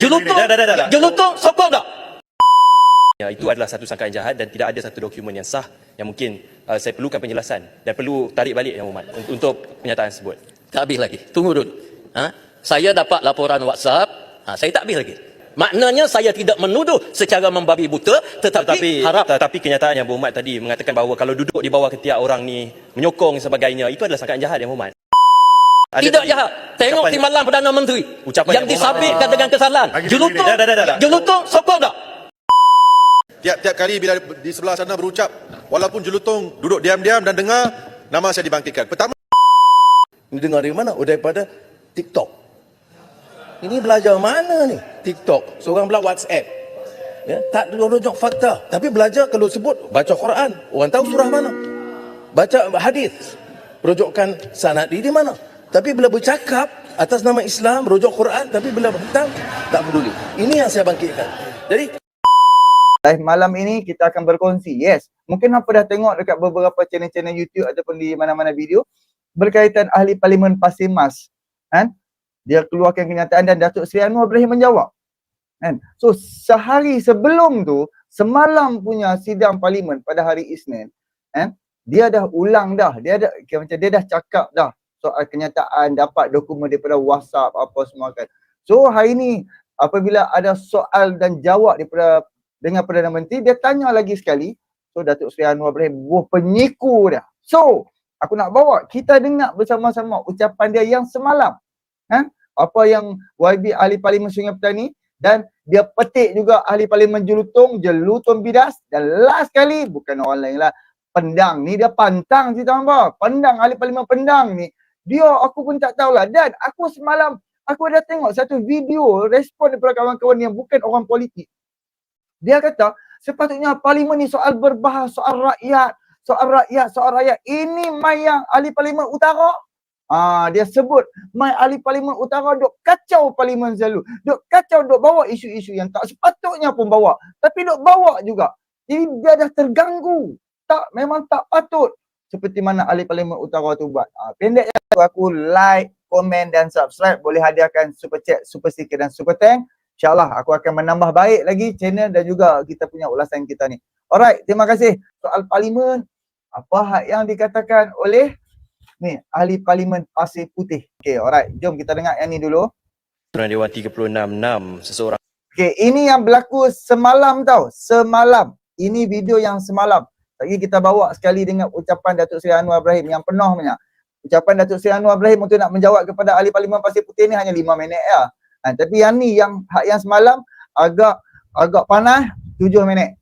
Jelutong, sokong tak? Ya, itu adalah satu sangkaan jahat dan tidak ada satu dokumen yang sah yang mungkin saya perlukan penjelasan dan perlu tarik balik Yang Berhormat untuk pernyataan tersebut. Tak habis lagi. Tunggu dulu. Saya dapat laporan WhatsApp. Saya tak habis lagi. Maknanya saya tidak menuduh secara membabi buta, tetapi kenyataan Yang Berhormat tadi mengatakan bahawa kalau duduk di bawah ketiak orang ni menyokong sebagainya, itu adalah sangkaan jahat Yang Berhormat. tidak jahat. Tengok timbalan Perdana Menteri yang disabitkan dengan kesalahan. Jelutong, sokong tak? Tiap-tiap kali bila di sebelah sana berucap, walaupun jelutong duduk diam-diam dan dengar, nama saya dibangkitkan. Pertama, ini dengar dari mana? Oh, daripada TikTok. Ini belajar mana ni? TikTok. Seorang pula WhatsApp. Ya, tak rujuk fakta. Tapi belajar kalau sebut, baca Quran. Orang tahu surah mana. Baca hadis. Rujukan sanad di mana. Tapi bila bercakap atas nama Islam, rujuk Quran, tapi bila berhutang, tak peduli. Ini yang saya bangkitkan. Jadi, live malam ini kita akan berkongsi. Yes, mungkin hampa dah tengok dekat beberapa channel-channel YouTube ataupun di mana-mana video berkaitan ahli parlimen Pasir Mas. Kan? Dia keluarkan kenyataan dan Datuk Seri Anwar Ibrahim menjawab. Kan? So sehari sebelum tu, semalam punya sidang parlimen pada hari Isnin, kan? Dia dah ulang dah. Dia dah cakap dah soal kenyataan, dapat dokumen daripada WhatsApp apa semua kan. So hari ni apabila ada soal dan jawab daripada dengan Perdana Menteri, dia tanya lagi sekali. So, Datuk Seri Anwar Ibrahim penyiku dah. So, aku nak bawa, kita dengar bersama-sama ucapan dia yang semalam. Apa yang YB Ahli Parlimen Sungai Petani, dan dia petik juga Ahli Parlimen Jelutong Bidas, dan last kali, bukan orang lain lah, Pendang ni, dia pantang cerita hamba. Pendang, Ahli Parlimen Pendang ni, dia aku pun tak tahulah. Dan aku semalam, aku ada tengok satu video respon daripada kawan-kawan yang bukan orang politik. Dia kata, sepatutnya parlimen ni soal berbahas, soal rakyat. Ini mai yang ahli parlimen utara. Dia sebut, mai ahli parlimen utara duk kacau parlimen selalu. Duk kacau, duk bawa isu-isu yang tak sepatutnya pun bawa. Tapi duk bawa juga. Jadi dia dah terganggu. Memang tak patut. Seperti mana ahli parlimen utara tu buat. Pendeknya aku like, komen dan subscribe. Boleh hadiahkan super chat, super sticker dan super thank. InsyaAllah aku akan menambah baik lagi channel dan juga kita punya ulasan kita ni. Alright, terima kasih. Soal parlimen, apa hak yang dikatakan oleh ni ahli parlimen Pasir Putih. Okay, alright. Jom kita dengar yang ni dulu. Dewan 36-6 seseorang. Okay, ini yang berlaku semalam tau. Semalam. Ini video yang semalam. Lagi kita bawa sekali dengan ucapan Datuk Seri Anwar Ibrahim yang penuh punya. Ucapan Datuk Seri Anwar Ibrahim untuk nak menjawab kepada ahli parlimen Pasir Putih ni hanya 5 minit ya. Tapi yang ni, hak yang semalam agak panas 7 minit.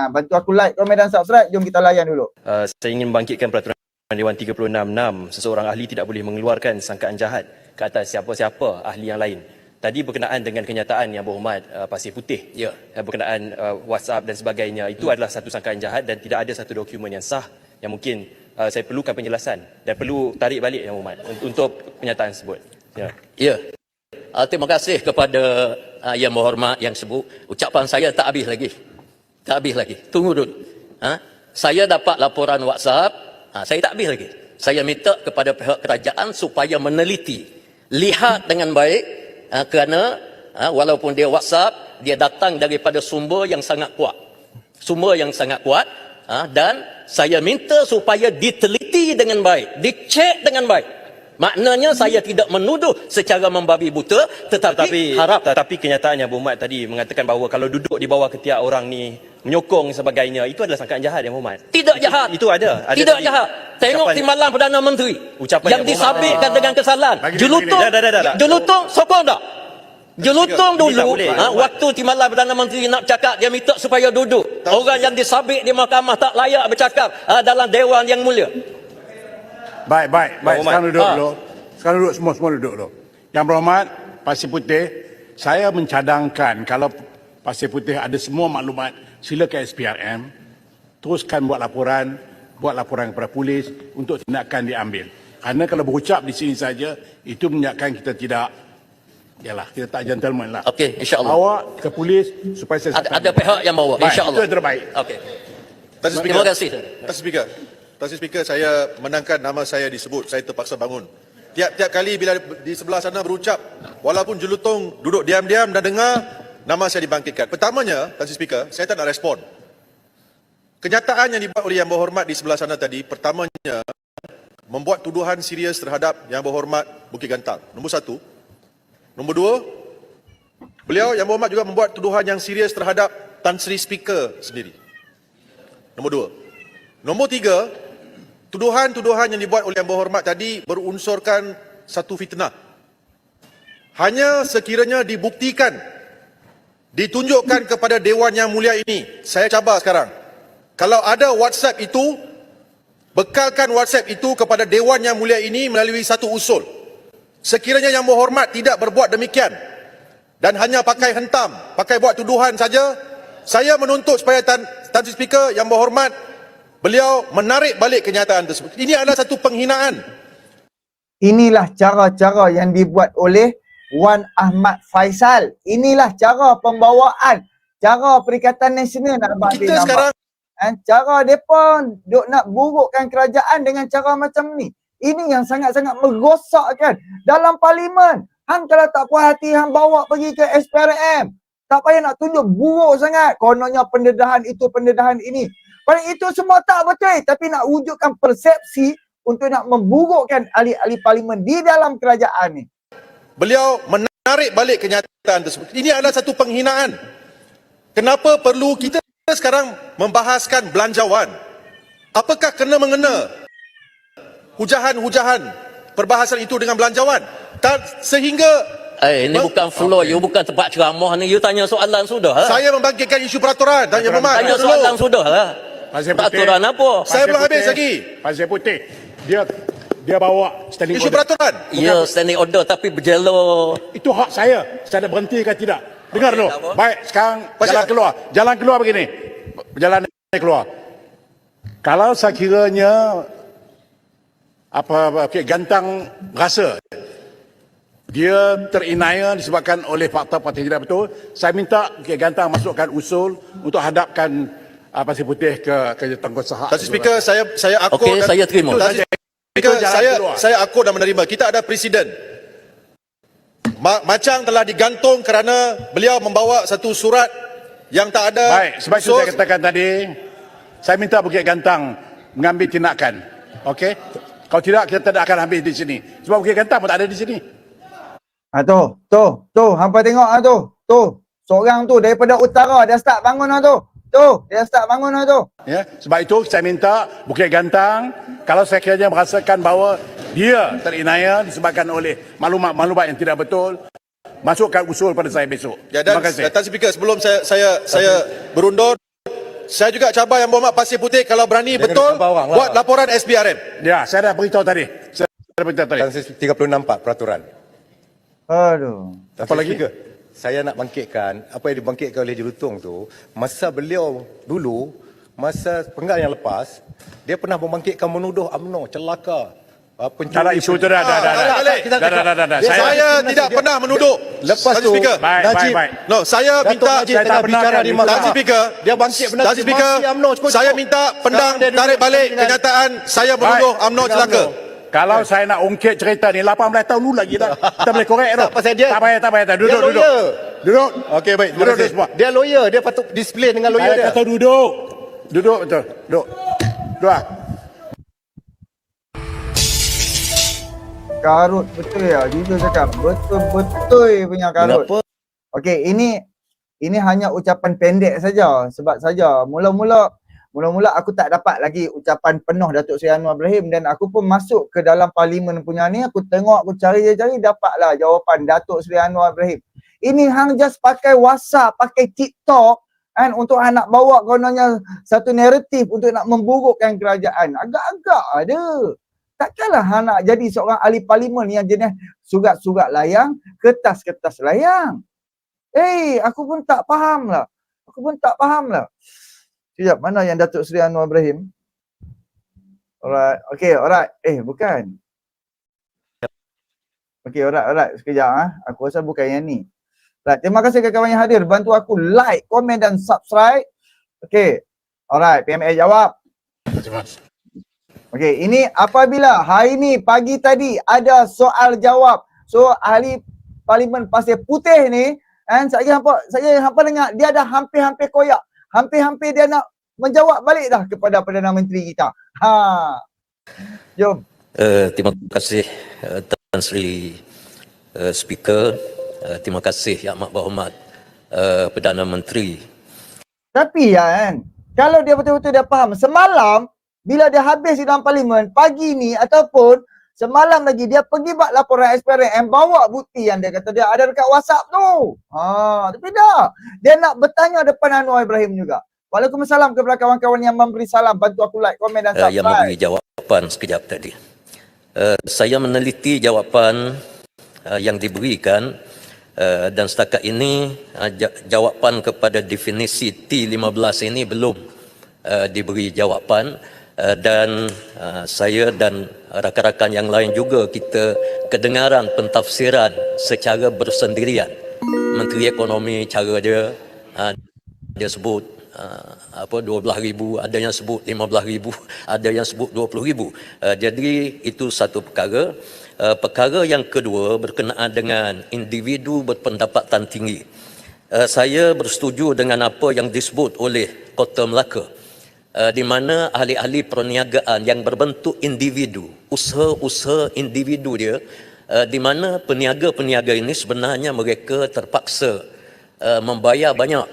Bantu aku like, komen dan subscribe. Jom kita layan dulu. Saya ingin membangkitkan peraturan Dewan 36-6. Seseorang ahli tidak boleh mengeluarkan sangkaan jahat ke atas siapa-siapa ahli yang lain. Tadi berkenaan dengan kenyataan Yang Berhormat Pasir Putih. Ya. Berkenaan WhatsApp dan sebagainya. Itu adalah satu sangkaan jahat dan tidak ada satu dokumen yang sah yang mungkin saya perlukan penjelasan dan perlu tarik balik Yang Berhormat untuk pernyataan tersebut. Ya. Terima kasih kepada Yang Berhormat yang sebut. Ucapan saya tak habis lagi. Tak habis lagi. Tunggu dulu. Saya dapat laporan WhatsApp. Saya tak habis lagi. Saya minta kepada pihak kerajaan supaya meneliti. Lihat dengan baik. Kerana walaupun dia WhatsApp, dia datang daripada sumber yang sangat kuat. Sumber yang sangat kuat. Dan saya minta supaya diteliti dengan baik. Dicek dengan baik. Maknanya saya tidak menuduh secara membabi buta, tetapi kenyataan Yang Berhormat tadi mengatakan bahawa kalau duduk di bawah ketiak orang ni menyokong sebagainya, itu adalah sangkaan jahat Yang Berhormat. Tidak jahat. Itu ada Tidak jahat. Tengok timbalan Perdana Menteri yang disabitkan dengan kesalahan. Jelutong, sokong tak? Jelutong dulu, waktu timbalan Perdana Menteri nak cakap, dia minta supaya duduk. Orang yang disabit di mahkamah tak layak bercakap dalam Dewan yang mulia. Baik. Sekarang duduk dulu. Sekarang duduk, semua duduk dulu. Yang Berhormat Pasir Putih, saya mencadangkan kalau Pasir Putih ada semua maklumat, sila ke SPRM, teruskan buat laporan kepada polis untuk tindakan diambil. Kerana kalau berucap di sini saja, itu menyatakan kita tidak, kita tak gentleman lah. Okey, insya-Allah. Bawa ke polis supaya saya ada pihak yang bawa, insya-Allah. Itu yang terbaik. Okey. Terima kasih. Speaker, saya menangkan nama saya disebut, saya terpaksa bangun. tiap-tiap kali bila di sebelah sana berucap, walaupun jelutong duduk diam-diam dan dengar, nama saya dibangkitkan. Pertamanya, Tan Sri Speaker, saya tak nak respon. Kenyataan yang dibuat oleh Yang Berhormat di sebelah sana tadi, pertamanya, membuat tuduhan serius terhadap Yang Berhormat Bukit Gantang. Nombor satu. Nombor dua, beliau Yang Berhormat juga membuat tuduhan yang serius terhadap Tan Sri Speaker sendiri. Nombor dua. Nombor tiga, tuduhan-tuduhan yang dibuat oleh Yang Berhormat tadi berunsurkan satu fitnah. Hanya sekiranya dibuktikan, ditunjukkan kepada Dewan Yang Mulia ini, saya cabar sekarang, kalau ada WhatsApp itu, bekalkan WhatsApp itu kepada Dewan Yang Mulia ini melalui satu usul. Sekiranya Yang Berhormat tidak berbuat demikian dan hanya pakai hentam, pakai buat tuduhan saja, saya menuntut supaya Tan Sri Speaker Yang Berhormat beliau menarik balik kenyataan tersebut. Ini adalah satu penghinaan. Inilah cara-cara yang dibuat oleh Wan Ahmad Faisal. Inilah cara pembawaan, cara Perikatan Nasional nak buat Kita sekarang cara mereka duk nak burukkan kerajaan dengan cara macam ni. Ini yang sangat-sangat merosakkan dalam parlimen. Hang kalau tak puas hati, hang bawa pergi ke SPRM. Tak payah nak tunjuk buruk sangat. Kononnya pendedahan itu, pendedahan ini. Padahal itu semua tak betul. Tapi nak wujudkan persepsi untuk nak memburukkan ahli-ahli parlimen di dalam kerajaan ni. beliau menarik balik kenyataan tersebut. Ini adalah satu penghinaan. Kenapa perlu kita sekarang membahaskan belanjawan? Apakah kena-mengena hujahan-hujahan perbahasan itu dengan belanjawan? Sehingga ini bukan floor, you bukan tempat ceramah ni. You tanya soalan sudah lah. saya membangkitkan isu peraturan. Tanya Muhammad. Tanya soalan sudah lah. Pasir Peraturan apa? Saya belum habis lagi. Pasir Putih. Dia bawa standing Isu order. peraturan. Ya, standing order tapi berjelo. Itu hak saya. Saya nak berhenti ke tidak? Dengar dulu. Baik, sekarang jalan keluar. Jalan keluar begini. Jalan keluar. Kalau sekiranya Gantang rasa dia terinaya disebabkan oleh fakta-fakta tidak betul, saya minta Gantang masukkan usul untuk hadapkan Pasir Putih ke Tengkorak. Tan Sri Speaker, saya akut. Okey, saya terima. Tan Sri Speaker, saya akut dan menerima. Kita ada presiden. Macang telah digantung kerana beliau membawa satu surat yang tak ada. Baik, sebab itu saya katakan tadi, saya minta Bukit Gantang mengambil tindakan. Okey? Kalau tidak, kita tidak akan habis di sini. Sebab Bukit Gantang pun tak ada di sini. Tu, hampa tengok tu. Seorang tu daripada utara dia start bangun tu. Dia start bangun tu. Ya, sebab itu saya minta Bukit Gantang, kalau sekiranya merasakan bahawa dia terinaya disebabkan oleh maklumat-maklumat yang tidak betul, masukkan usul pada saya besok. Ya, dan terima kasih. Tan Sri Speaker, sebelum saya berundur, saya juga cabar Yang Berhormat Pasir Putih kalau berani betul buat laporan SPRM. Ya, saya dah beritahu tadi. Tan Sri 36(4) peraturan. Aduh. Apa lagi ke? Saya nak bangkitkan apa yang dibangkitkan oleh Jelutong tu, masa beliau dulu, masa penggal yang lepas, dia pernah membangkitkan menuduh UMNO celaka. Tak ada isu tu dah. Saya tidak pernah menuduh. Lepas Tan Sri tu, Speaker. Baik. No, saya Datuk minta Najib tengah bicara di Tan Sri mahkamah. Speaker. Dia bangkit benda Tan Sri Speaker, UMNO cukup. saya minta pendang tarik balik kenyataan saya menuduh UMNO celaka. Kalau saya nak ungkit cerita ni 18 tahun dulu lagi dah. Kita boleh korek tu. Tak, pasal dia- Tak payah. Dia lawyer. Duduk. Okey, baik. Terima Duduk kasih. semua. Dia lawyer, dia patut disiplin dengan lawyer dia. Saya kata duduk. Duduk betul. Duduk. Duduk. Karut betul ya, jujur cakap. Betul-betul punya karut. Kenapa? Okey, ini hanya ucapan pendek saja. Sebab saja mula-mula aku tak dapat lagi ucapan penuh Datuk Seri Anwar Ibrahim, dan aku pun masuk ke dalam parlimen punya ni, aku tengok, aku cari dapatlah jawapan Datuk Seri Anwar Ibrahim. Ini hang just pakai WhatsApp, pakai TikTok kan untuk nak bawa kononnya satu naratif untuk nak memburukkan kerajaan. Agak-agak ada. Takkanlah hang nak jadi seorang ahli parlimen yang jenis surat-surat layang, kertas-kertas layang. Aku pun tak faham lah. Sekejap, mana yang Datuk Seri Anwar Ibrahim? Alright, okay, alright. Bukan. Okay, alright. Sekejap. Aku rasa bukan yang ni. Right, terima kasih kawan-kawan yang hadir. Bantu aku like, komen dan subscribe. Okay. Alright, PMA jawab. Okey, ini apabila hari ni pagi tadi ada soal jawab. So ahli Parlimen Pasir Putih ni kan saya hampa dengar dia dah hampir-hampir koyak. Hampir-hampir dia nak menjawab balik dah kepada Perdana Menteri kita. Ha. Jom. Terima kasih Tan Sri Speaker. Terima kasih Yang Amat Berhormat Perdana Menteri. Tapi ya kan, kalau dia betul-betul dah faham, semalam bila dia habis sidang parlimen, pagi ni ataupun semalam lagi dia pergi buat laporan SPRM, bawa bukti yang dia kata dia ada dekat WhatsApp tu. Tapi dah. Dia nak bertanya depan Anwar Ibrahim juga. Waalaikumsalam kepada kawan-kawan yang memberi salam. Bantu aku like, komen dan subscribe. Yang memberi jawapan sekejap tadi. Saya meneliti jawapan yang diberikan dan setakat ini jawapan kepada definisi T15 ini belum diberi jawapan. Dan saya dan rakan-rakan yang lain juga kita kedengaran pentafsiran secara bersendirian. Menteri Ekonomi cara dia sebut 12,000, ada yang sebut 15,000, ada yang sebut 20,000. Jadi itu satu perkara. Perkara yang kedua berkenaan dengan individu berpendapatan tinggi. Saya bersetuju dengan apa yang disebut oleh Kota Melaka. Di mana ahli-ahli perniagaan yang berbentuk individu, usaha-usaha individu dia, di mana peniaga-peniaga ini sebenarnya mereka terpaksa membayar banyak.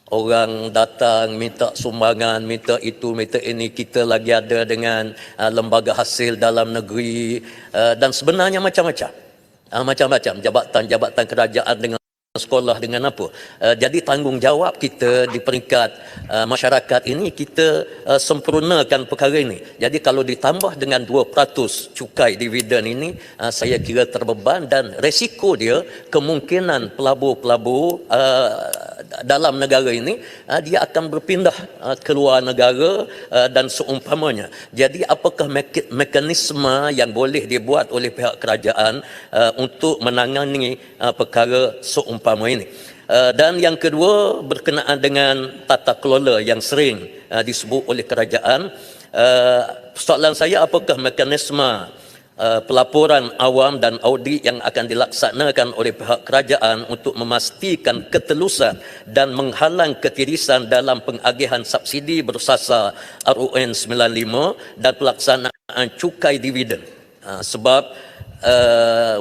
Orang datang minta sumbangan, minta itu, minta ini, kita lagi ada dengan lembaga hasil dalam negeri dan sebenarnya macam-macam. Macam-macam jabatan-jabatan kerajaan dengan sekolah dengan apa. Jadi tanggungjawab kita di peringkat masyarakat ini kita sempurnakan perkara ini. Jadi kalau ditambah dengan 2% cukai dividen ini, saya kira terbeban dan resiko dia kemungkinan pelabur-pelabur dalam negara ini dia akan berpindah keluar negara dan seumpamanya. Jadi apakah mekanisme yang boleh dibuat oleh pihak kerajaan untuk menangani perkara seumpama ini? Dan yang kedua berkenaan dengan tata kelola yang sering disebut oleh kerajaan. Soalan saya, apakah mekanisme pelaporan awam dan audit yang akan dilaksanakan oleh pihak kerajaan untuk memastikan ketelusan dan menghalang ketirisan dalam pengagihan subsidi bersasar RUN 95 dan pelaksanaan cukai dividen. Sebab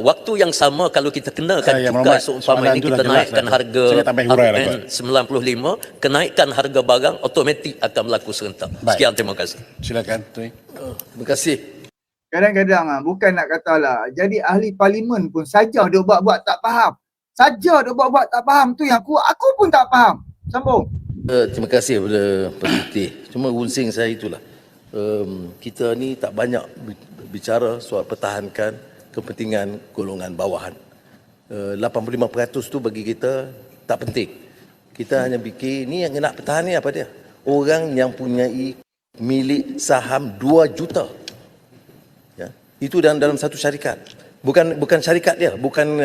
waktu yang sama kalau kita kenakan cukai seumpama ini, kita naikkan harga RUN 95, kenaikan harga barang automatik akan berlaku serentak. Sekian, terima kasih. Silakan. Terima kasih. Kadang-kadang bukan nak katalah, jadi ahli parlimen pun saja dia buat-buat tak faham. Saja dia buat-buat tak faham tu yang aku pun tak faham. Sambung. Terima kasih kepada Pak Putih. Cuma unsing saya itulah. Kita ni tak banyak bicara soal pertahankan kepentingan golongan bawahan. 85% tu bagi kita tak penting. Kita hanya fikir ni yang nak pertahan ni apa dia? Orang yang punyai milik saham 2 juta. Itu dalam satu syarikat. Bukan syarikat dia, bukan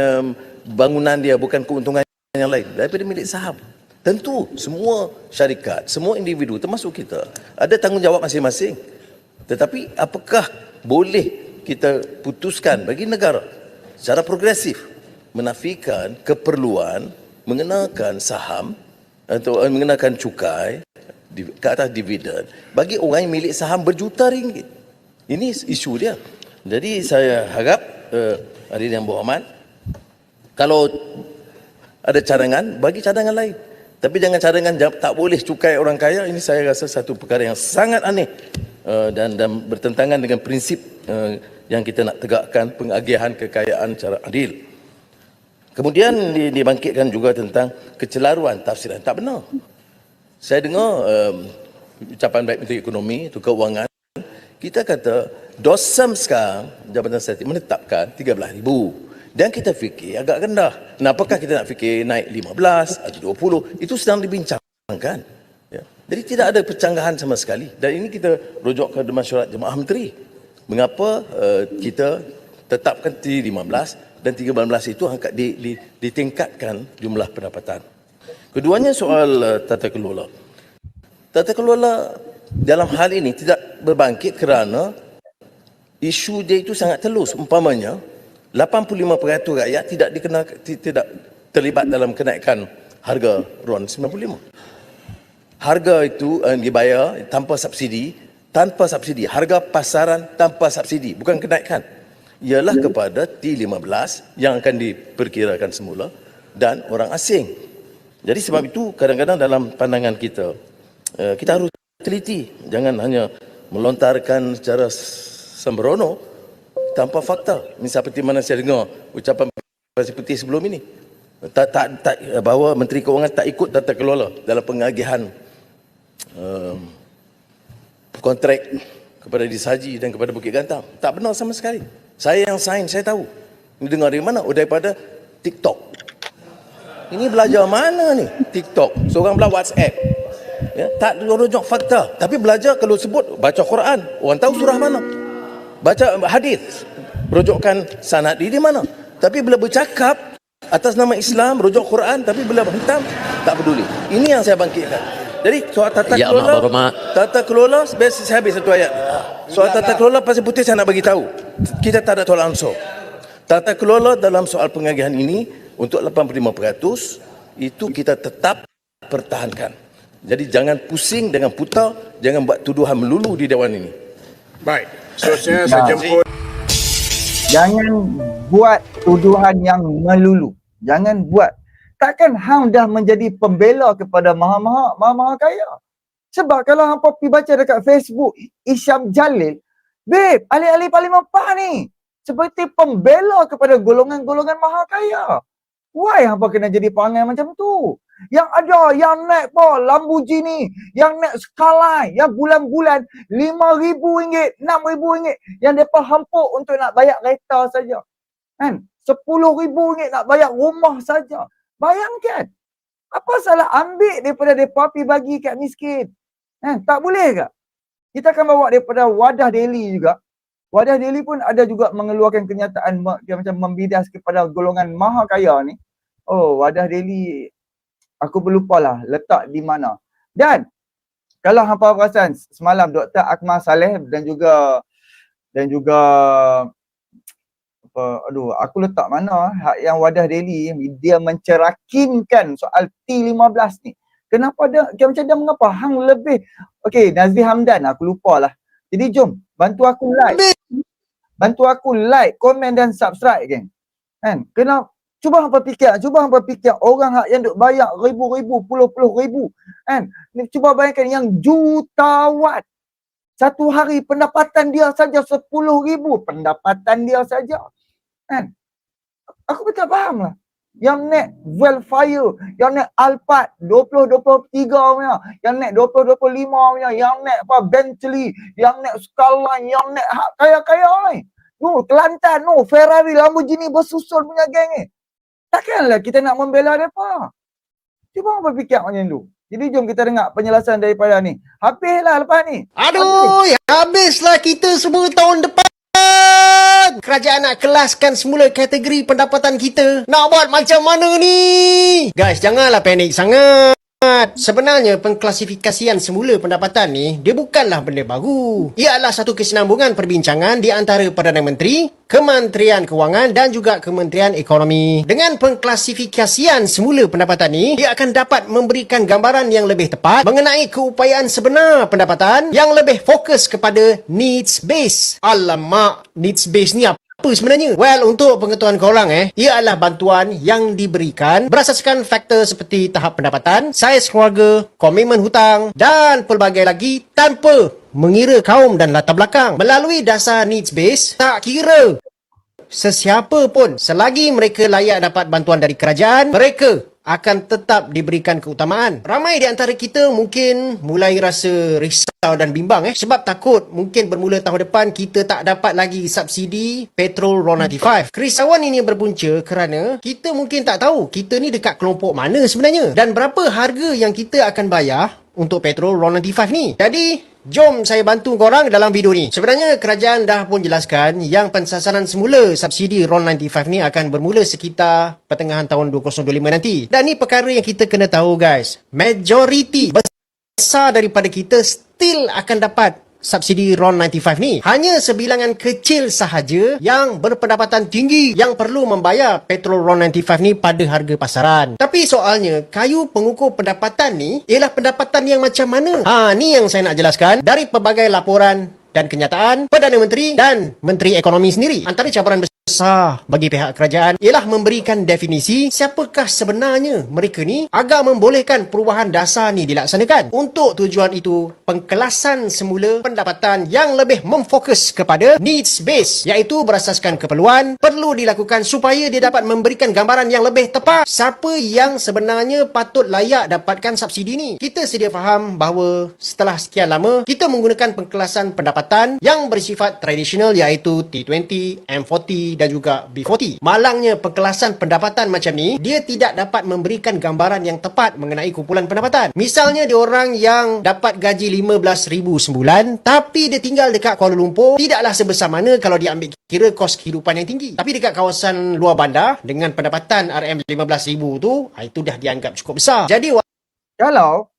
bangunan dia, bukan keuntungan yang lain. Daripada milik saham. Tentu semua syarikat, semua individu termasuk kita ada tanggungjawab masing-masing. Tetapi apakah boleh kita putuskan bagi negara secara progresif menafikan keperluan mengenakan saham atau mengenakan cukai ke atas dividen bagi orang yang milik saham berjuta ringgit? Ini isu dia. Jadi saya harap hadirin yang berhormat, kalau ada cadangan, bagi cadangan lain. Tapi jangan cadangan tak boleh cukai orang kaya. Ini saya rasa satu perkara yang sangat aneh dan bertentangan dengan prinsip yang kita nak tegakkan, pengagihan kekayaan secara adil. Kemudian dibangkitkan juga tentang kecelaruan tafsiran. Tak benar. Saya dengar ucapan baik Menteri Ekonomi, itu keuangan. Kita kata DOSAM sekarang, Jabatan Statistik menetapkan 13,000. Dan kita fikir agak rendah. Nah, apakah kita nak fikir naik 15 atau 20? Itu sedang dibincangkan. Ya. Jadi tidak ada percanggahan sama sekali. Dan ini kita rujuk ke Mesyuarat Jemaah Menteri. Mengapa kita tetapkan T15 dan 13 itu ditingkatkan jumlah pendapatan. Keduanya soal tata kelola. Tata kelola dalam hal ini tidak berbangkit kerana isu dia itu sangat telus. Umpamanya 85% rakyat tidak terlibat dalam kenaikan harga RON 95. Harga itu dibayar tanpa subsidi, harga pasaran tanpa subsidi, bukan kenaikan. Ialah kepada T15 yang akan diperkirakan semula dan orang asing. Jadi sebab itu kadang-kadang dalam pandangan kita, kita harus teliti, jangan hanya melontarkan secara sembrono tanpa fakta. Misal seperti mana saya dengar ucapan Pasir Putih sebelum ini, bahawa Menteri Keuangan tak ikut tata kelola dalam pengagihan kontrak kepada Disaji dan kepada Bukit Gantang. Tak benar sama sekali. Saya yang sign, saya tahu. Ini dengar dari mana? Oh, daripada TikTok. Ini belajar mana ni? TikTok. Seorang belah WhatsApp. Ya, tak rujuk fakta. Tapi belajar kalau sebut baca Quran, orang tahu surah mana. Baca hadis, rujukkan sanad di mana. Tapi bila bercakap atas nama Islam, rujuk Quran, tapi bila hitam, tak peduli. Ini yang saya bangkitkan. Jadi soal tata Ya, kelola, Mak Berhormat. tata kelola, saya habis satu ayat. Soal tata kelola Pasir Putih saya nak bagi tahu. Kita tak ada tolak ansur. Tata kelola dalam soal pengagihan ini untuk 85% itu kita tetap pertahankan. Jadi jangan pusing dengan putar, jangan buat tuduhan melulu di Dewan ini. Baik, seterusnya saya jemput. Jangan buat tuduhan yang melulu. Jangan buat. Takkan hang dah menjadi pembela kepada maha kaya. Sebab kalau hang pergi baca dekat Facebook Isyam Jalil, babe, ahli-ahli Parlimen PAS ni seperti pembela kepada golongan-golongan maha kaya. Why hang kena jadi perangai macam tu? Yang ada yang naik Lamborghini, yang naik Skyline, yang bulan-bulan RM5,000, RM6,000 yang mereka hampuk untuk nak bayar kereta saja. Kan? RM10,000 nak bayar rumah saja. Bayangkan. Apa salah ambil daripada mereka pergi bagi kat miskin? Kan? Tak boleh ke? Kita akan bawa daripada Wadah Daily juga. Wadah Daily pun ada juga mengeluarkan kenyataan dia macam membidas kepada golongan maha kaya ni. Oh, Wadah Daily aku berlupalah letak di mana. Dan kalau hampa perasan semalam Dr. Akmal Saleh dan juga aku letak mana yang Wadah Daily dia mencerakinkan soal T15 ni. Kenapa dia macam dia mengapa hang lebih okey Nazri Hamdan aku lupalah. Jadi jom bantu aku like, komen dan subscribe geng. Kan? Cuba hampa fikir orang yang duk bayar ribu-ribu, puluh-puluh ribu. Kan? Cuba bayangkan yang jutawan. Satu hari pendapatan dia saja 10,000 pendapatan dia saja. Kan? Aku betul faham lah. Yang naik Wellfire, yang naik Alphard 2023 punya, yang naik 2025 punya, yang naik Bentley, yang naik Skyline, yang naik kaya-kaya ni. Kelantan Ferrari, Lamborghini bersusun punya geng ni. Takkanlah kita nak membela mereka. Cuba berfikir macam tu. Jadi jom kita dengar penjelasan daripada ni. Habislah lepas ni. Aduh, habislah kita semua tahun depan. Kerajaan nak kelaskan semula kategori pendapatan kita. Nak buat macam mana ni? Guys, janganlah panik sangat. Sebenarnya pengklasifikasian semula pendapatan ni dia bukanlah benda baru. Ia adalah satu kesinambungan perbincangan di antara Perdana Menteri, Kementerian Kewangan dan juga Kementerian Ekonomi. Dengan pengklasifikasian semula pendapatan ni, dia akan dapat memberikan gambaran yang lebih tepat mengenai keupayaan sebenar pendapatan yang lebih fokus kepada needs base. Alamak, needs base ni apa sebenarnya? Well, untuk pengetahuan korang ia adalah bantuan yang diberikan berasaskan faktor seperti tahap pendapatan, saiz keluarga, komitmen hutang dan pelbagai lagi tanpa mengira kaum dan latar belakang. Melalui dasar needs base, tak kira sesiapa pun selagi mereka layak dapat bantuan dari kerajaan, mereka akan tetap diberikan keutamaan. Ramai di antara kita mungkin mulai rasa risau dan bimbang sebab takut mungkin bermula tahun depan kita tak dapat lagi subsidi petrol RON95. Kerisauan ini berpunca kerana kita mungkin tak tahu kita ni dekat kelompok mana sebenarnya dan berapa harga yang kita akan bayar untuk petrol RON95 ni. Jadi, jom saya bantu korang dalam video ni. Sebenarnya kerajaan dah pun jelaskan yang pensasaran semula subsidi RON95 ni akan bermula sekitar pertengahan tahun 2025 nanti. Dan ni perkara yang kita kena tahu guys. Majoriti besar daripada kita still akan dapat subsidi RON 95 ni. Hanya sebilangan kecil sahaja yang berpendapatan tinggi yang perlu membayar petrol RON 95 ni pada harga pasaran. Tapi soalnya, kayu pengukur pendapatan ni ialah pendapatan yang macam mana? Ni yang saya nak jelaskan dari pelbagai laporan dan kenyataan Perdana Menteri dan Menteri Ekonomi sendiri. Antara cabaran besar bagi pihak kerajaan ialah memberikan definisi siapakah sebenarnya mereka ni agar membolehkan perubahan dasar ni dilaksanakan. Untuk tujuan itu, pengkelasan semula pendapatan yang lebih memfokus kepada needs base, iaitu berasaskan keperluan, perlu dilakukan supaya dia dapat memberikan gambaran yang lebih tepat siapa yang sebenarnya patut layak dapatkan subsidi ni. Kita sedia faham bahawa setelah sekian lama kita menggunakan pengkelasan pendapatan yang bersifat tradisional, iaitu T20, M40 dan juga B40. Malangnya pengkelasan pendapatan macam ni, dia tidak dapat memberikan gambaran yang tepat mengenai kumpulan pendapatan. Misalnya diorang yang dapat gaji 15,000 sebulan tapi dia tinggal dekat Kuala Lumpur, tidaklah sebesar mana kalau dia ambil kira kos kehidupan yang tinggi. Tapi dekat kawasan luar bandar dengan pendapatan RM 15,000 tu, itu dah dianggap cukup besar. Jadi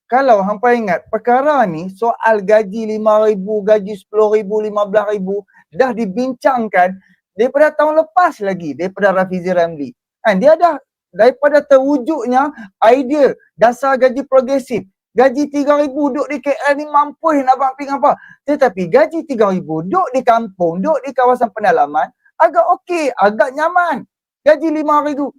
Kalau hampa ingat perkara ni soal gaji 5,000, gaji 10,000, 15,000 dah dibincangkan daripada tahun lepas lagi, daripada Rafizi Ramli. Dia dah daripada terwujudnya idea dasar gaji progresif. Gaji 3,000 duduk di KL ni mampu nak buat apa. Tetapi gaji 3,000 duduk di kampung, duduk di kawasan pendalaman agak okey, agak nyaman. Gaji 5,000,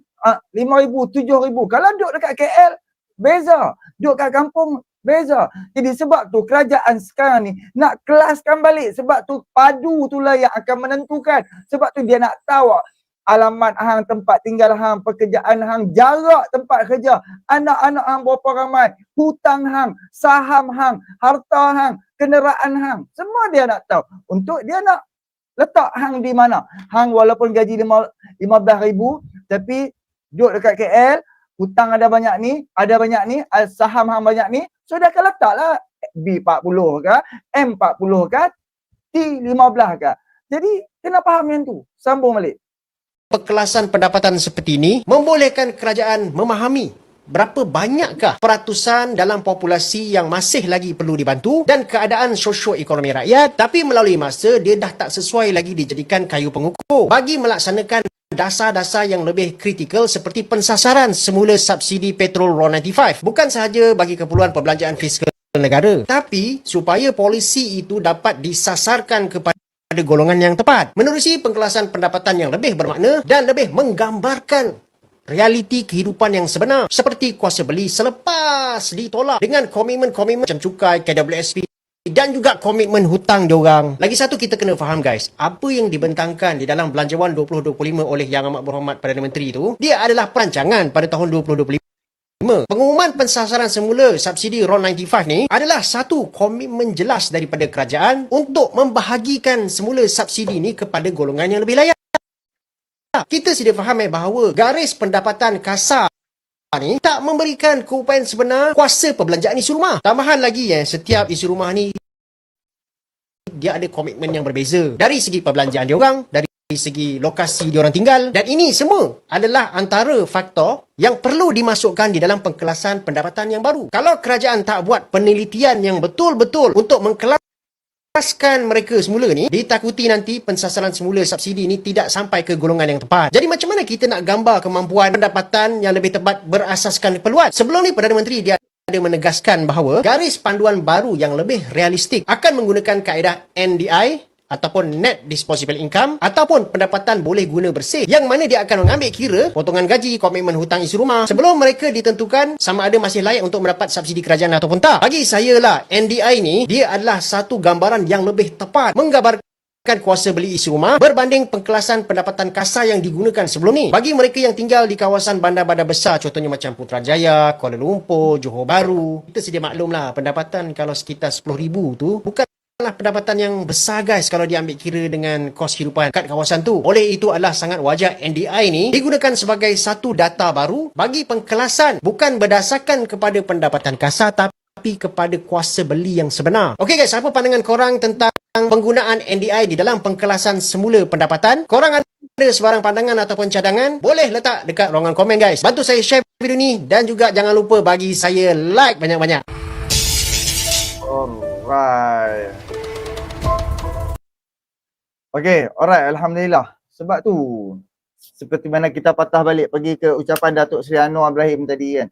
7,000 kalau duduk dekat KL beza, duduk kat kampung beza. Jadi sebab tu kerajaan sekarang ni nak kelaskan balik. Sebab tu padu itulah yang akan menentukan. Sebab tu dia nak tahu alamat hang, tempat tinggal hang, pekerjaan hang, jarak tempat kerja, anak-anak hang berapa ramai, hutang hang, saham hang, harta hang, kenderaan hang. Semua dia nak tahu. Untuk dia nak letak hang di mana. Hang walaupun gaji 15,000 tapi duduk dekat KL, hutang ada banyak ni, saham hang banyak ni, so dia akan letaklah B40 ke, M40 ke, T15 ke. Jadi, kena faham yang tu. Sambung balik. pengkelasan pendapatan seperti ini membolehkan kerajaan memahami berapa banyakkah peratusan dalam populasi yang masih lagi perlu dibantu dan keadaan sosio-ekonomi rakyat, tapi melalui masa dia dah tak sesuai lagi dijadikan kayu pengukur bagi melaksanakan dasar-dasar yang lebih kritikal seperti pensasaran semula subsidi petrol RON 95. Bukan sahaja bagi keperluan perbelanjaan fiskal negara, tapi supaya polisi itu dapat disasarkan kepada golongan yang tepat menerusi pengkelasan pendapatan yang lebih bermakna dan lebih menggambarkan realiti kehidupan yang sebenar seperti kuasa beli selepas ditolak dengan komitmen-komitmen macam cukai, KWSP dan juga komitmen hutang diorang. Lagi satu kita kena faham guys, apa yang dibentangkan di dalam Belanjawan 2025 oleh Yang Amat Berhormat Perdana Menteri itu, dia adalah perancangan pada tahun 2025. Pengumuman pensasaran semula subsidi RON 95 ni adalah satu komitmen jelas daripada kerajaan untuk membahagikan semula subsidi ni kepada golongan yang lebih layak. Kita sedia faham bahawa garis pendapatan kasar ni tak memberikan keupayaan sebenar kuasa perbelanjaan isi rumah. Tambahan lagi setiap isi rumah ni dia ada komitmen yang berbeza dari segi perbelanjaan diorang, dari segi lokasi diorang tinggal, dan ini semua adalah antara faktor yang perlu dimasukkan di dalam pengkelasan pendapatan yang baru. Kalau kerajaan tak buat penelitian yang betul-betul untuk mengkelaskan mereka semula ni, ditakuti nanti pensasaran semula subsidi ni tidak sampai ke golongan yang tepat. Jadi macam mana kita nak gambar kemampuan pendapatan yang lebih tepat berasaskan keperluan? Sebelum ni Perdana Menteri dia ada menegaskan bahawa garis panduan baru yang lebih realistik akan menggunakan kaedah NDI ataupun Net Disposable Income ataupun pendapatan boleh guna bersih, yang mana dia akan mengambil kira potongan gaji, komitmen hutang isi rumah sebelum mereka ditentukan sama ada masih layak untuk mendapat subsidi kerajaan ataupun tak. Bagi saya lah, NDI ni dia adalah satu gambaran yang lebih tepat menggambarkan kuasa beli isi rumah berbanding pengkelasan pendapatan kasar yang digunakan sebelum ni. Bagi mereka yang tinggal di kawasan bandar-bandar besar, contohnya macam Putrajaya, Kuala Lumpur, Johor Bahru, kita sedia maklum lah, pendapatan kalau sekitar 10,000 tu bukanlah pendapatan yang besar guys kalau diambil kira dengan kos kehidupan kat kawasan tu. Oleh itu adalah sangat wajar NDI ni digunakan sebagai satu data baru bagi pengkelasan, bukan berdasarkan kepada pendapatan kasar tapi kepada kuasa beli yang sebenar. Okey guys, apa pandangan korang tentang penggunaan NDI di dalam pengkelasan semula pendapatan? Korang ada sebarang pandangan ataupun cadangan? Boleh letak dekat ruangan komen guys. Bantu saya share video ni dan juga jangan lupa bagi saya like banyak-banyak. Alright. Okey, alright, alhamdulillah. Sebab tu seperti mana kita patah balik pergi ke ucapan Datuk Seri Anwar Ibrahim tadi kan.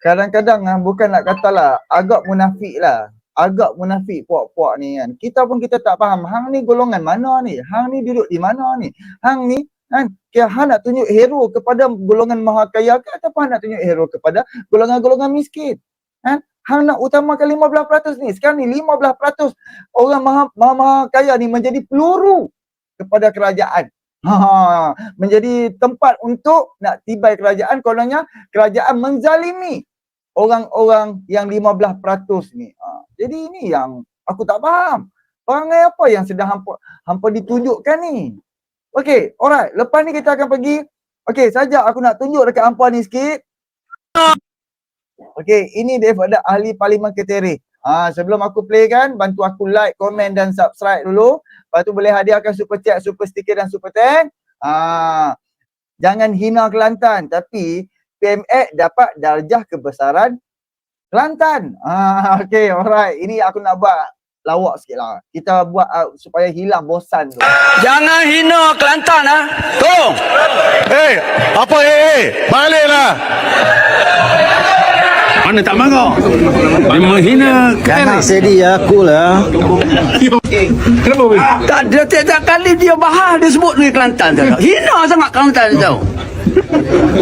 Kadang-kadang bukan nak katalah agak munafik lah. Agak munafik puak-puak ni kan. Kita tak faham hang ni golongan mana ni? Hang ni duduk di mana ni? Hang ni kan hang nak tunjuk hero kepada golongan maha kaya ke ataupun hang nak tunjuk hero kepada golongan-golongan miskin? Hang nak utamakan 15% ni. Sekarang ni 15% orang maha kaya ni menjadi peluru kepada kerajaan. Menjadi tempat untuk nak tibai kerajaan, kononnya kerajaan menzalimi orang-orang yang 15% ni. Jadi ini yang aku tak faham. Perangai apa yang sedang hampa ditunjukkan ni? Okey, alright. Lepas ni kita akan pergi. Okey, saja aku nak tunjuk dekat hampa ni sikit. Okey, ini daripada ahli Parlimen Ketereh. Sebelum aku play kan, bantu aku like, komen dan subscribe dulu. Lepas tu boleh hadiahkan super chat, super sticker dan super thank. Jangan hina Kelantan, tapi PMX dapat darjah kebesaran Kelantan. Okey, alright. Ini aku nak buat lawak sikit lah. Kita buat supaya hilang bosan tu. Jangan hina Kelantan Tolong. Apa baliklah. Mana tak marah? Dia menghina Jangan sedih aku lah. Kenapa weh? Tak ada tiap kali dia bahas dia sebut ni Kelantan tau. Hina sangat Kelantan tau.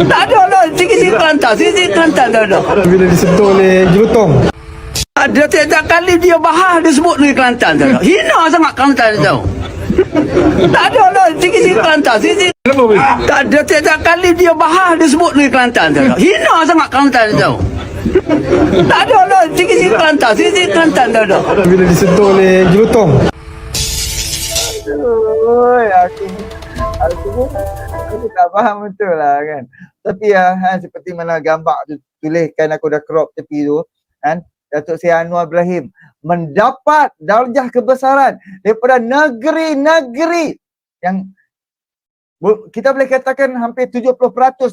Tak ada lah. Sikit-sikit Kelantan. Sikit-sikit Kelantan tau. Bila disentuh oleh jelutong. Ada tiap kali dia bahas dia sebut ni Kelantan tau. Hina sangat Kelantan tau. Tak ada lah. Sikit-sikit Kelantan. Sikit-sikit. Kenapa weh? Tak ada tiap kali dia bahas dia sebut ni Kelantan tau. Hina sangat Kelantan tau. Tak ada lah. Sikit-sikit Kelantan. Sikit-sikit Kelantan tau. Bila disentuh oleh jelutong. Aduh, aku tak faham betul lah kan. Tapi seperti mana gambar tu tuliskan, aku dah crop tepi tu kan. Datuk Seri Anwar Ibrahim mendapat darjah kebesaran daripada negeri-negeri yang kita boleh katakan hampir 70%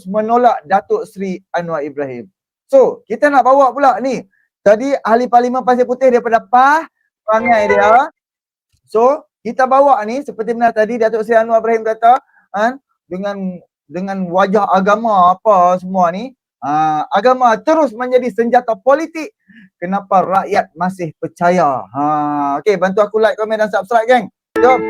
menolak Datuk Seri Anwar Ibrahim. So, kita nak bawa pula ni. Tadi ahli Parlimen Pasir Putih daripada PAH, perangai dia. So, kita bawa ni seperti mana tadi Datuk Seri Anwar Ibrahim kata, dengan wajah agama apa semua ni, agama terus menjadi senjata politik. Kenapa rakyat masih percaya? Okey, bantu aku like, komen dan subscribe, geng. Jom.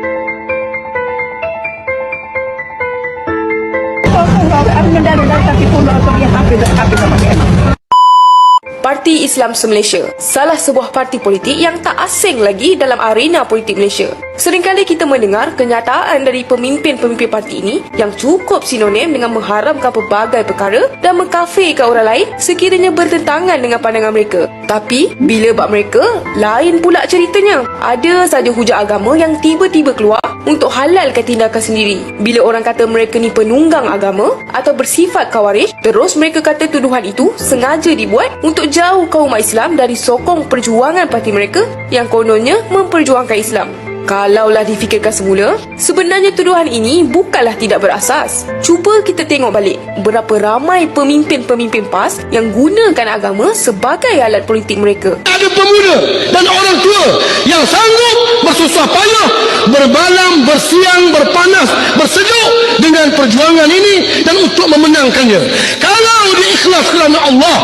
Parti Islam Malaysia, salah sebuah parti politik yang tak asing lagi dalam arena politik Malaysia. Seringkali kita mendengar kenyataan dari pemimpin-pemimpin parti ini yang cukup sinonim dengan mengharamkan pelbagai perkara dan mengkafirkan orang lain sekiranya bertentangan dengan pandangan mereka. Tapi, bila bab mereka, lain pula ceritanya. Ada saja hujah agama yang tiba-tiba keluar untuk halalkan tindakan sendiri. Bila orang kata mereka ni penunggang agama atau bersifat khawarij, terus mereka kata tuduhan itu sengaja dibuat untuk jauh kaum umat Islam dari sokong perjuangan parti mereka yang kononnya memperjuangkan Islam. Kalaulah difikirkan semula, sebenarnya tuduhan ini bukanlah tidak berasas. Cuba kita tengok balik berapa ramai pemimpin-pemimpin PAS yang gunakan agama sebagai alat politik mereka. Ada pemuda dan orang tua yang sanggup bersusah payah, bermalam, bersiang, berpanas, bersejuk dengan perjuangan ini dan untuk memenangkannya. Kalau diikhlas kerana Allah,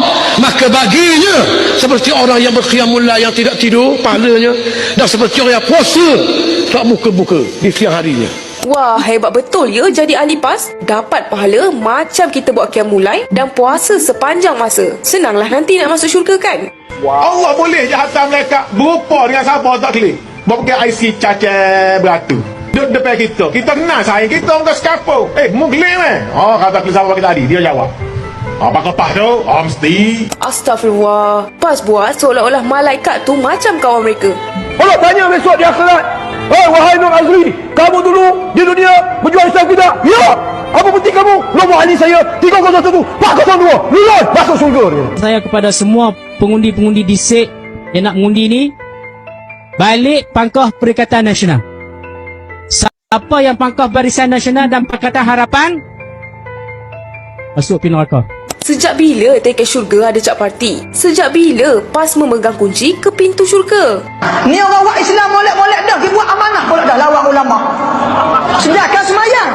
maka baginya seperti orang yang berqiyamul lail yang tidak tidur pahalanya, dan seperti orang yang puasa tak buka-buka di siang harinya. Wah, hebat betul ya jadi ahli PAS. Dapat pahala macam kita buat qiyamul dan puasa sepanjang masa. Senanglah nanti nak masuk syurga kan? Allah boleh je hantar malaikat berupa dengan siapa tak klik. Bawa pakai IC cacat beratus. Duduk depan kita. Kita kenal sayang kita orang sekapo. Mu klik kata klik siapa kita tadi. Dia jawab. Apa kau tu? Mesti. Astagfirullah. PAS buat seolah-olah malaikat tu macam kawan mereka. Allah tanya besok di akhirat, wahai Nur Azri, kamu dulu di dunia berjuang Islam kita? Ya. Apa penting kamu? Nombor ahli saya 301 402. Lulus masuk syurga. Saya kepada semua pengundi-pengundi di SEK yang nak mengundi ni, balik pangkah Perikatan Nasional. Siapa yang pangkah Barisan Nasional dan Pakatan Harapan, masuk pintu neraka. Sejak bila tiket syurga ada cap parti? Sejak bila PAS memegang kunci ke pintu syurga? Ni orang buat Islam molek-molek dah. Dia buat amanah pula dah lawan ulama. Sedangkan semayang.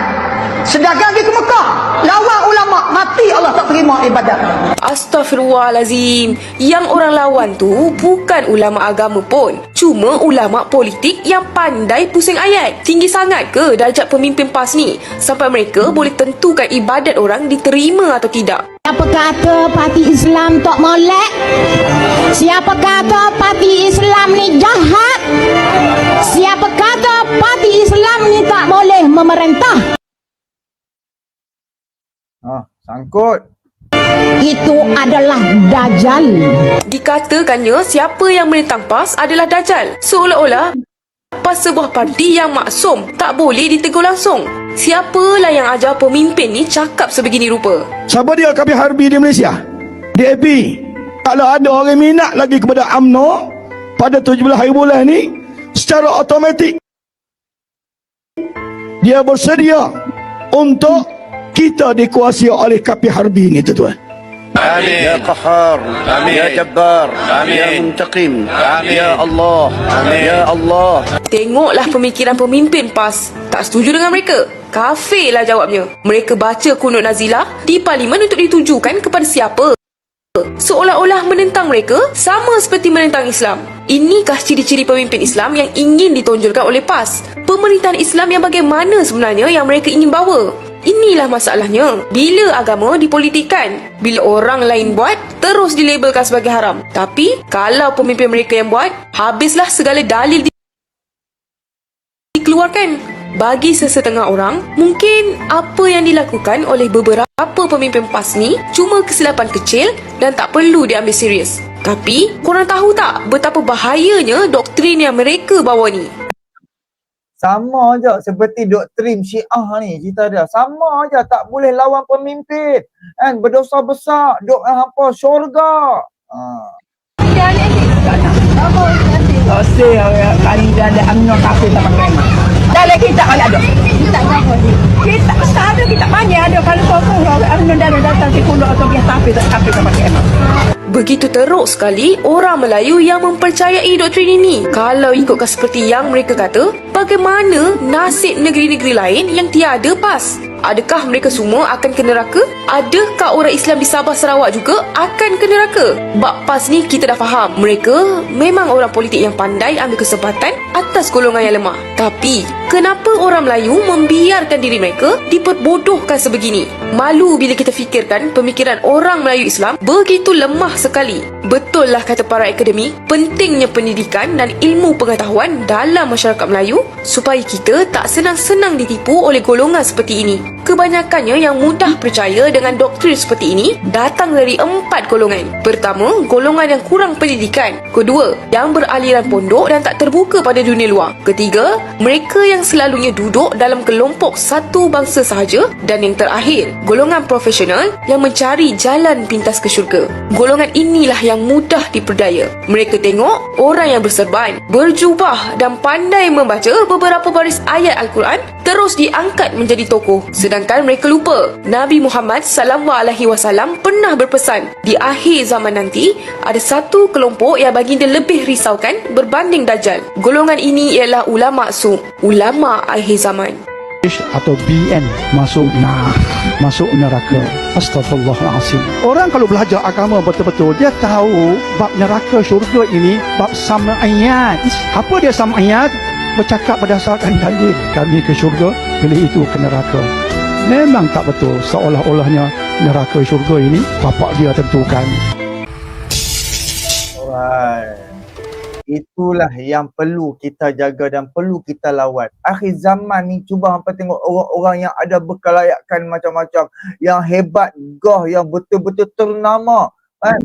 Sedangkan pergi ke Mekah. Lawan ulama. Mati Allah tak terima ibadat. Astaghfirullahalazim. Yang orang lawan tu bukan ulama agama pun. Cuma ulama politik yang pandai pusing ayat. Tinggi sangat ke darjat pemimpin PAS ni sampai mereka boleh tentukan ibadat orang diterima atau tidak? Siapa kata parti Islam tak molek? Siapa kata parti Islam ni jahat? Siapa kata parti Islam ni tak boleh memerintah? Sangkut. Itu adalah Dajjal. Dikatakannya siapa yang menentang PAS adalah Dajjal. Seolah-olah PAS sebuah parti yang maksum, tak boleh ditegur langsung. Siapalah yang ajar pemimpin ni cakap sebegini rupa? Siapa dia KP Harbi di Malaysia? DAP. Kalau ada orang minat lagi kepada UMNO pada 17 hari bulan ni, secara automatik dia bersedia untuk kita dikuasai oleh KP Harbi ni, tuan-tuan. Amin. Ya Qahhar. Amin. Ya Jabbar. Amin. Ya Muntaqim. Amin. Ya Allah. Amin. Ya Allah. Tengoklah pemikiran pemimpin PAS. Tak setuju dengan mereka? Kafir lah jawabnya. Mereka baca kunut nazilah di parlimen untuk ditujukan kepada siapa? Seolah-olah menentang mereka sama seperti menentang Islam. Inikah ciri-ciri pemimpin Islam yang ingin ditonjolkan oleh PAS? Pemerintahan Islam yang bagaimana sebenarnya yang mereka ingin bawa? Inilah masalahnya. Bila agama dipolitikkan, bila orang lain buat, terus dilabelkan sebagai haram. Tapi, kalau pemimpin mereka yang buat, habislah segala dalil dikeluarkan. Bagi sesetengah orang, mungkin apa yang dilakukan oleh beberapa pemimpin PAS ni cuma kesilapan kecil dan tak perlu diambil serius. Tapi, korang tahu tak betapa bahayanya doktrin yang mereka bawa ni? Sama je seperti doktrin Syiah ni, cerita dia. Sama je, tak boleh lawan pemimpin. Kan, berdosa besar, duk hampa syurga. Dosa kali dia ada UMNO kafir tak pakai. Dalam kita kalau ada. Kita ada, kita banyak ada. Kalau kau UMNO datang ke kuno atau dia kafir tak pakai. Begitu teruk sekali orang Melayu yang mempercayai doktrin ini. Kalau ikutkan seperti yang mereka kata, bagaimana nasib negeri-negeri lain yang tiada PAS? Adakah mereka semua akan ke neraka? Adakah orang Islam di Sabah Sarawak juga akan ke neraka? Bab PAS ni kita dah faham. Mereka memang orang politik yang pandai ambil kesempatan atas golongan yang lemah. Tapi, kenapa orang Melayu membiarkan diri mereka diperbodohkan sebegini? Malu bila kita fikirkan pemikiran orang Melayu Islam begitu lemah sekali. Betul lah kata para akademik, pentingnya pendidikan dan ilmu pengetahuan dalam masyarakat Melayu supaya kita tak senang-senang ditipu oleh golongan seperti ini. Kebanyakannya yang mudah percaya dengan doktrin seperti ini datang dari 4 golongan. Pertama, golongan yang kurang pendidikan. Kedua, yang beraliran pondok dan tak terbuka pada dunia luar. Ketiga, mereka yang selalunya duduk dalam kelompok satu bangsa sahaja. Dan yang terakhir, golongan profesional yang mencari jalan pintas ke syurga. Golongan inilah yang mudah diperdaya. Mereka tengok orang yang berserban, berjubah dan pandai membaca beberapa baris ayat Al-Quran terus diangkat menjadi tokoh. Sedangkan mereka lupa Nabi Muhammad SAW pernah berpesan, di akhir zaman nanti ada satu kelompok yang baginda lebih risaukan berbanding Dajjal. Golongan ini ialah ulama su, ulama akhir zaman. Atau BN masuk neraka. Astaghfirullahalazim. Orang kalau belajar agama betul-betul, dia tahu bab neraka syurga ini bab sam'iyat. Apa dia sam'iyat? Bercakap berdasarkan dalil. Kami ke syurga, pilih itu ke neraka. Memang tak betul. Seolah-olahnya neraka syurga ini bapak dia tentukan. Alright. Itulah yang perlu kita jaga dan perlu kita lawan. Akhir zaman ni cuba hampa tengok orang-orang yang ada berkelayakan macam-macam, yang hebat, gah, yang betul-betul ternama. Kan?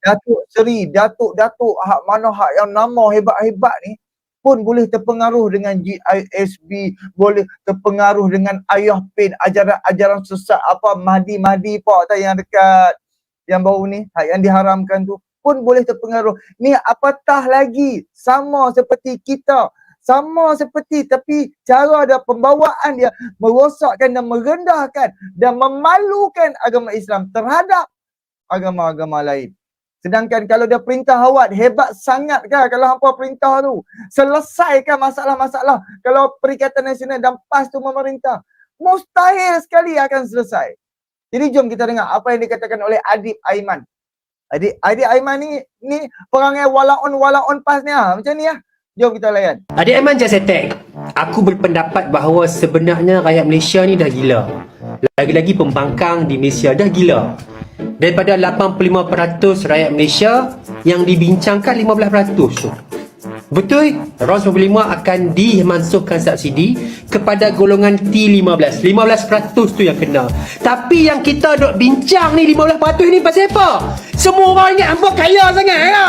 Datuk Seri, Datuk hak mana hak yang nama hebat-hebat ni pun boleh terpengaruh dengan GISB, boleh terpengaruh dengan Ayah Pin, ajaran-ajaran sesat apa Mahdi pak yang dekat yang baru ni, hak yang diharamkan tu pun boleh terpengaruh. Ni apatah lagi sama seperti kita sama seperti, tapi cara ada pembawaan dia merosakkan dan merendahkan dan memalukan agama Islam terhadap agama-agama lain. Sedangkan kalau dia perintah awak, hebat sangat kan kalau hampa perintah tu. Selesaikan masalah-masalah kalau Perikatan Nasional dan PAS tu memerintah. Mustahil sekali akan selesai. Jadi jom kita dengar apa yang dikatakan oleh Adib Aiman. Adib Aiman ni perangai walaon PAS ni macam ni Jom kita layan. Adik Aiman just attack. Aku berpendapat bahawa sebenarnya rakyat Malaysia ni dah gila. Lagi-lagi pembangkang di Malaysia dah gila. Daripada 85% rakyat Malaysia, yang dibincangkan 15% tu. Betul, RON 95 akan dimansuhkan subsidi kepada golongan T15. 15% tu yang kena. Tapi yang kita duk bincang ni 15% ni pasal apa? Semua orang ingat hangpa kaya sangat ya?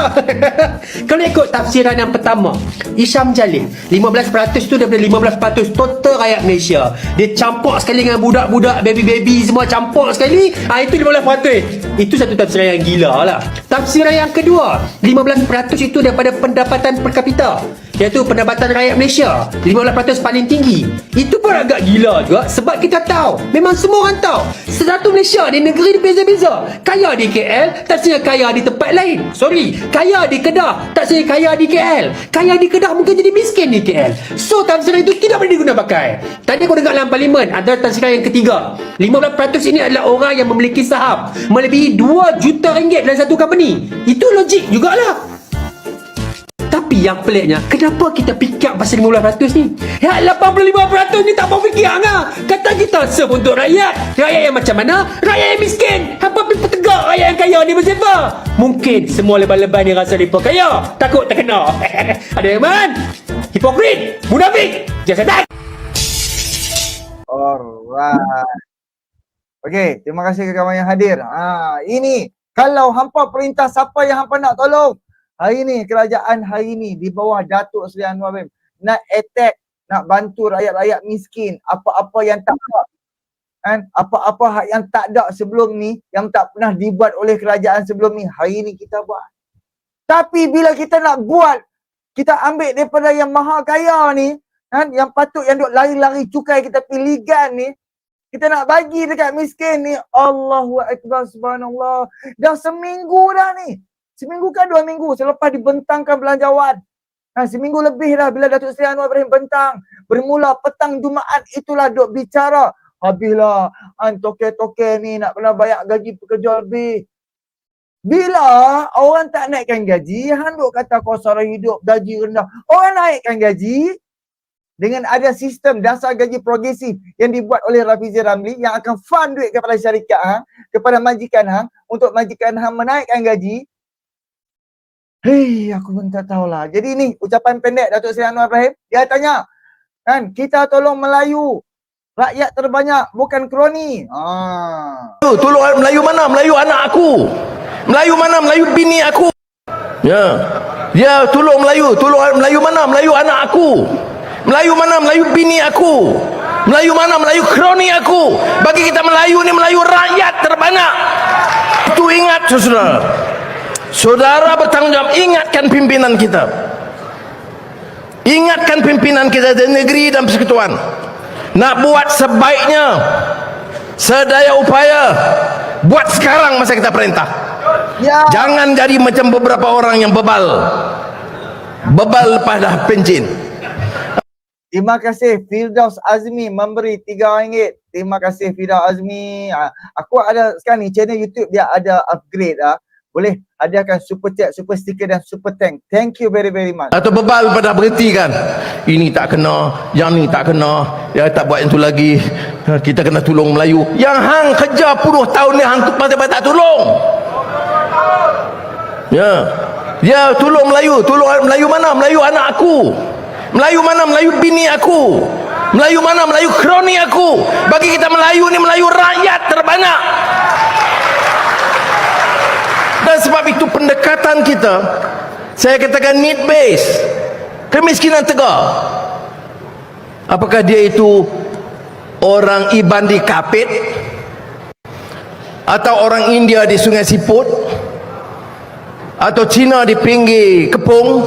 Kalau ikut tafsiran yang pertama, Isham Jalil, 15% tu daripada 15% total rakyat Malaysia. Dia campur sekali dengan budak-budak, baby-baby semua campur sekali. Itu 15%. Itu satu tafsiran yang gila lah. Tafsiran yang kedua, 15% itu daripada pendapatan per kapita, iaitu pendapatan rakyat Malaysia 15% paling tinggi. Itu pun agak gila juga, sebab kita tahu, memang semua orang tahu, satu Malaysia di negeri dia beza-beza. Kaya di KL tak semestinya kaya di tempat lain. Sorry, kaya di Kedah tak semestinya kaya di KL. Kaya di Kedah mungkin jadi miskin di KL. So tafsiran itu tidak boleh digunakan pakai. Tadi aku dengar dalam parlimen ada tafsiran yang ketiga, 15% ini adalah orang yang memiliki saham melebihi 2 juta ringgit dalam satu company. Itu logik jugalah. Tapi yang peliknya, kenapa kita fikir pasal 15% ni? Ya 85% ni tak mau fikir lah. Kata kita serve untuk rakyat. Rakyat yang macam mana? Rakyat yang miskin. Apa pergi tegak rakyat yang kaya ni pasal apa? Mungkin semua lebay-lebay ni rasa mereka kaya, takut terkena. Ada yang man? Hipokrit, munafik, jasadan. Alright. Okey, terima kasih kawan yang hadir. Ini kalau hampa perintah siapa yang hampa nak tolong. Hari ni kerajaan hari ni di bawah Datuk Seri Anwar Ibrahim nak attack, nak bantu rakyat-rakyat miskin, apa-apa yang tak ada. Kan? Apa-apa yang tak ada sebelum ni, yang tak pernah dibuat oleh kerajaan sebelum ni, hari ni kita buat. Tapi bila kita nak buat, kita ambil daripada yang maha kaya ni, kan? Yang patut yang duk lari-lari cukai kita pilihan ni, kita nak bagi dekat miskin ni. Allahu Akbar, subhanallah. Dah seminggu dah ni. Seminggu kan 2 minggu selepas dibentangkan belanjawan. Seminggu lebih dah bila Datuk Seri Anwar Ibrahim bentang. Bermula petang Jumaat itulah duk bicara. Habislah toke-toke ni nak kena bayar gaji pekerja lebih. Bila orang tak naikkan gaji, hang duk kata kosara hidup, gaji rendah. Orang naikkan gaji dengan ada sistem dasar gaji progresif yang dibuat oleh Rafizi Ramli yang akan fund duit kepada syarikat hang, kepada majikan hang untuk majikan hang menaikkan gaji. Hei, aku pun tak tahulah. Jadi ni ucapan pendek Datuk Seri Anwar Ibrahim. Dia tanya, kan, kita tolong Melayu. Rakyat terbanyak, bukan kroni. Tolong Melayu mana? Melayu anak aku. Melayu mana? Melayu bini aku. Ya. Ya, tolong Melayu. Tolong Melayu mana? Melayu anak aku. Melayu mana? Melayu bini aku. Melayu mana? Melayu kroni aku. Bagi kita Melayu ni Melayu rakyat terbanyak. Itu ingat saudara. Saudara bertanggungjawab, ingatkan pimpinan kita. Ingatkan pimpinan kita di negeri dan persekutuan. Nak buat sebaiknya, sedaya upaya, buat sekarang masa kita perintah. Ya. Jangan jadi macam beberapa orang yang bebal. Bebal pada pencin. Terima kasih Firdaus Azmi memberi RM3. Terima kasih Firdaus Azmi. Aku ada sekarang ni channel YouTube dia ada upgrade boleh hadiahkan super chat, super sticker dan super thank. Thank you very very much. Atau bebal pada berhenti kan. Ini tak kena, yang ni tak kena, ya tak buat yang tu lagi. Kita kena tolong Melayu. Yang hang kerja puluh tahun ni hang patut tak tolong. Ya. Ya, tolong Melayu. Tolong Melayu mana? Melayu anak aku. Melayu mana? Melayu bini aku. Melayu mana? Melayu kroni aku. Bagi kita Melayu ni Melayu rakyat terbanyak. Dan sebab itu pendekatan kita, saya katakan need base. Kemiskinan tegak. Apakah dia itu orang Iban di Kapit, atau orang India di Sungai Siput, atau Cina di pinggir Kepung,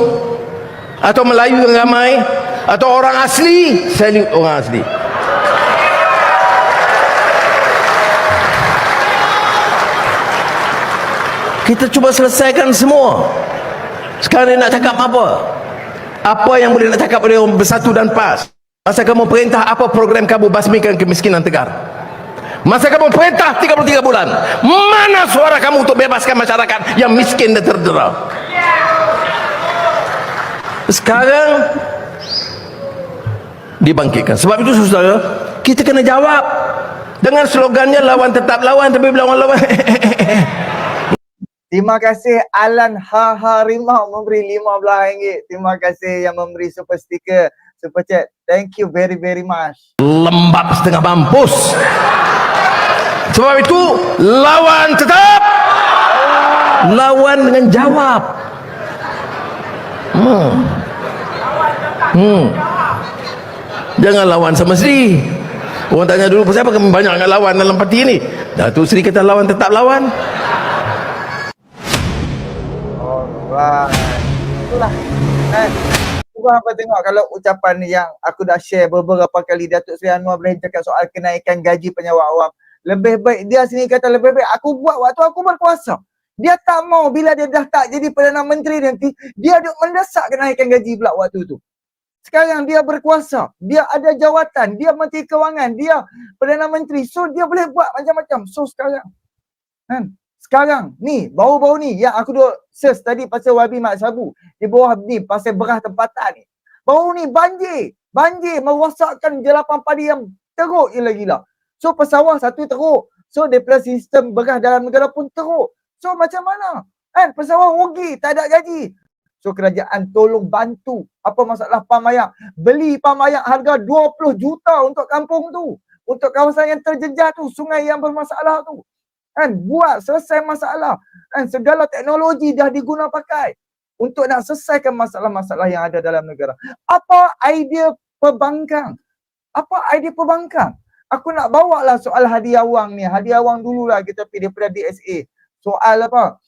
atau Melayu yang ramai, atau orang asli, salute orang asli. Kita cuba selesaikan semua. Sekarang ni nak cakap apa? Apa yang boleh nak cakap oleh orang Bersatu dan PAS? Masa kamu perintah, apa program kamu basmikan kemiskinan Tegar? Masa kamu perintah 33 bulan, mana suara kamu untuk bebaskan masyarakat yang miskin dan terdera? Sekarang dibangkitkan. Sebab itu saudara, kita kena jawab. Dengan slogannya lawan tetap lawan, tapi lawan-lawan. Terima kasih Alan Harimau memberi RM15. Terima kasih yang memberi super sticker, super chat. Thank you very much. Lembab setengah mampus. Sebab itu lawan tetap, lawan dengan jawab. Jangan lawan sama Sri. Orang tanya dulu, pasal apa kami banyak dengan lawan dalam parti ini? Datuk Sri kata lawan tetap lawan. Alright. Itulah. Cuba apa tengok kalau ucapan yang aku dah share beberapa kali, Datuk Seri Anwar Ibrahim cakap soal kenaikan gaji penyawak awam. Lebih baik, dia sini kata lebih baik aku buat waktu aku berkuasa. Dia tak mau bila dia dah tak jadi Perdana Menteri nanti, dia duk mendesak kenaikan gaji pula waktu tu. Sekarang dia berkuasa, dia ada jawatan, dia Menteri Kewangan, dia Perdana Menteri. So dia boleh buat macam-macam. So sekarang, sekarang ni, baru-baru ni yang aku duk search tadi pasal Wabi Mat Sabu, di bawah ni pasal beras tempatan ni. Baru ni banjir merosakkan jelapan padi yang teruk gila-gila. So pesawah satu teruk. So daripada sistem beras dalam negara pun teruk. So macam mana? Pesawah rugi, tak ada gaji. So kerajaan tolong bantu. Apa masalah pam ayak? Beli pam ayak harga 20 juta untuk kampung tu. Untuk kawasan yang terjejas tu, sungai yang bermasalah tu. Buat selesai masalah. Segala teknologi dah diguna pakai untuk nak selesaikan masalah-masalah yang ada dalam negara. Apa idea perbankan? Aku nak bawa lah soal hadiah wang ni. Hadiah wang dululah kita pergi daripada DSA. Soal apa?